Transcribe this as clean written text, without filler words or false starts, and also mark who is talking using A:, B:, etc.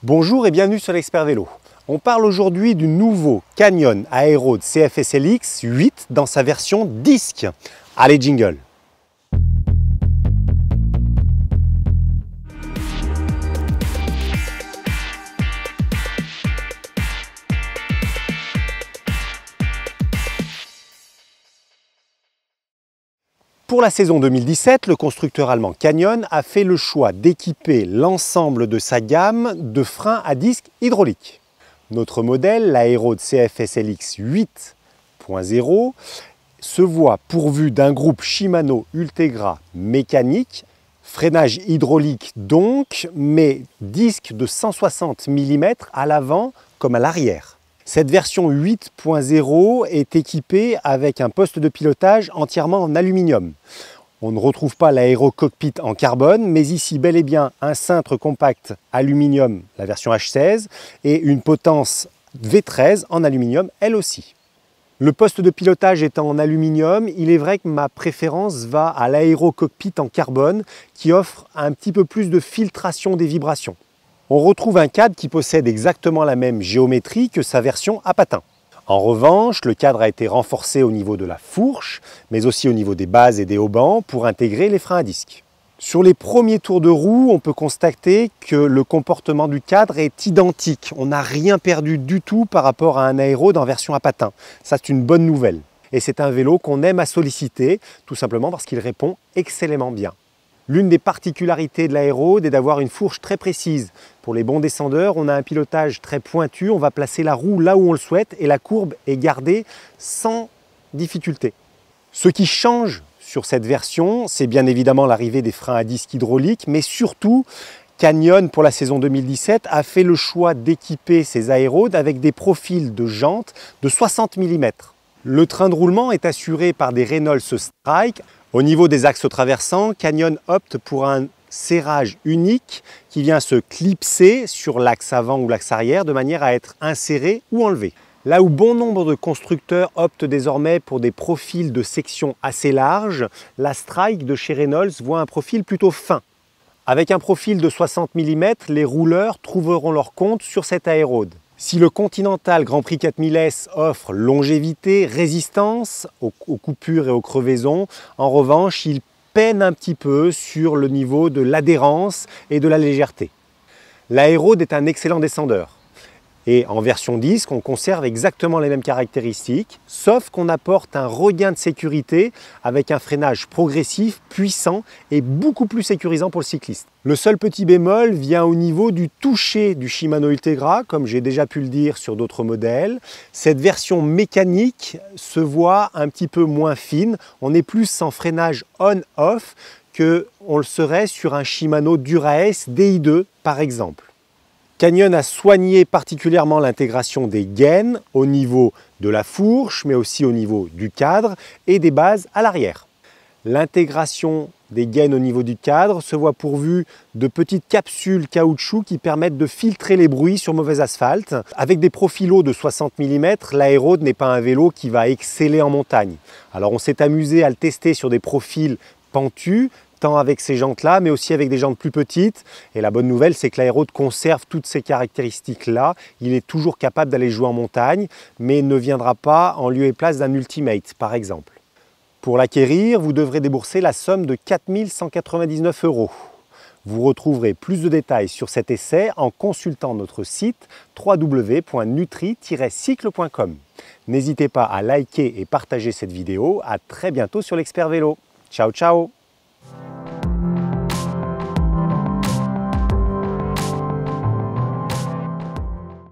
A: Bonjour et bienvenue sur l'Expert Vélo. On parle aujourd'hui du nouveau Canyon Aero de CFSLX 8 dans sa version disque. Allez, jingle! Pour la saison 2017, le constructeur allemand Canyon a fait le choix d'équiper l'ensemble de sa gamme de freins à disque hydrauliques. Notre modèle, l'Aero de CFSLX 8.0, se voit pourvu d'un groupe Shimano Ultegra mécanique, freinage hydraulique donc, mais disque de 160 mm à l'avant comme à l'arrière. Cette version 8.0 est équipée avec un poste de pilotage entièrement en aluminium. On ne retrouve pas l'Aero Cockpit en carbone, mais ici bel et bien un cintre compact aluminium, la version H16, et une potence V13 en aluminium elle aussi. Le poste de pilotage étant en aluminium, il est vrai que ma préférence va à l'Aero Cockpit en carbone qui offre un petit peu plus de filtration des vibrations. On retrouve un cadre qui possède exactement la même géométrie que sa version à patins. En revanche, le cadre a été renforcé au niveau de la fourche, mais aussi au niveau des bases et des haubans pour intégrer les freins à disque. Sur les premiers tours de roue, on peut constater que le comportement du cadre est identique. On n'a rien perdu du tout par rapport à un Aero en version à patins. Ça, c'est une bonne nouvelle. Et c'est un vélo qu'on aime à solliciter, tout simplement parce qu'il répond excellemment bien. L'une des particularités de l'Aero est d'avoir une fourche très précise. Pour les bons descendeurs, on a un pilotage très pointu, on va placer la roue là où on le souhaite et la courbe est gardée sans difficulté. Ce qui change sur cette version, c'est bien évidemment l'arrivée des freins à disque hydrauliques, mais surtout, Canyon pour la saison 2017 a fait le choix d'équiper ses Aero avec des profils de jantes de 60 mm. Le train de roulement est assuré par des Reynolds Strike. Au niveau des axes traversants, Canyon opte pour un serrage unique qui vient se clipser sur l'axe avant ou l'axe arrière de manière à être inséré ou enlevé. Là où bon nombre de constructeurs optent désormais pour des profils de section assez larges, la Strike de chez Reynolds voit un profil plutôt fin. Avec un profil de 60 mm, les rouleurs trouveront leur compte sur cet Aero. Si le Continental Grand Prix 4000 S offre longévité, résistance aux coupures et aux crevaisons, en revanche, il peine un petit peu sur le niveau de l'adhérence et de la légèreté. L'Aero est un excellent descendeur. Et en version disque, on conserve exactement les mêmes caractéristiques, sauf qu'on apporte un regain de sécurité avec un freinage progressif, puissant et beaucoup plus sécurisant pour le cycliste. Le seul petit bémol vient au niveau du toucher du Shimano Ultegra, comme j'ai déjà pu le dire sur d'autres modèles. Cette version mécanique se voit un petit peu moins fine, on est plus en freinage on-off qu'on le serait sur un Shimano Dura-Ace Di2 par exemple. Canyon a soigné particulièrement l'intégration des gaines au niveau de la fourche, mais aussi au niveau du cadre et des bases à l'arrière. L'intégration des gaines au niveau du cadre se voit pourvue de petites capsules caoutchouc qui permettent de filtrer les bruits sur mauvais asphalte. Avec des profilos de 60 mm, l'Aero n'est pas un vélo qui va exceller en montagne. Alors on s'est amusé à le tester sur des profils pentus, tant avec ces jantes-là, mais aussi avec des jantes plus petites. Et la bonne nouvelle, c'est que l'Aero conserve toutes ces caractéristiques-là. Il est toujours capable d'aller jouer en montagne, mais ne viendra pas en lieu et place d'un Ultimate, par exemple. Pour l'acquérir, vous devrez débourser la somme de 4 199 €. Vous retrouverez plus de détails sur cet essai en consultant notre site www.nutri-cycle.com. N'hésitez pas à liker et partager cette vidéo. À très bientôt sur l'Expert Vélo. Ciao, ciao!